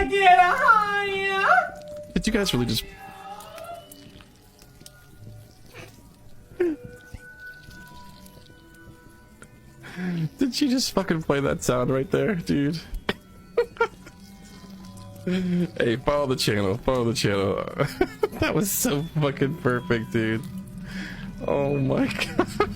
get higher? Did you guys really just... Did she just fucking play that sound right there, dude? Hey, follow the channel, follow the channel. That was so fucking perfect, dude. Oh my god.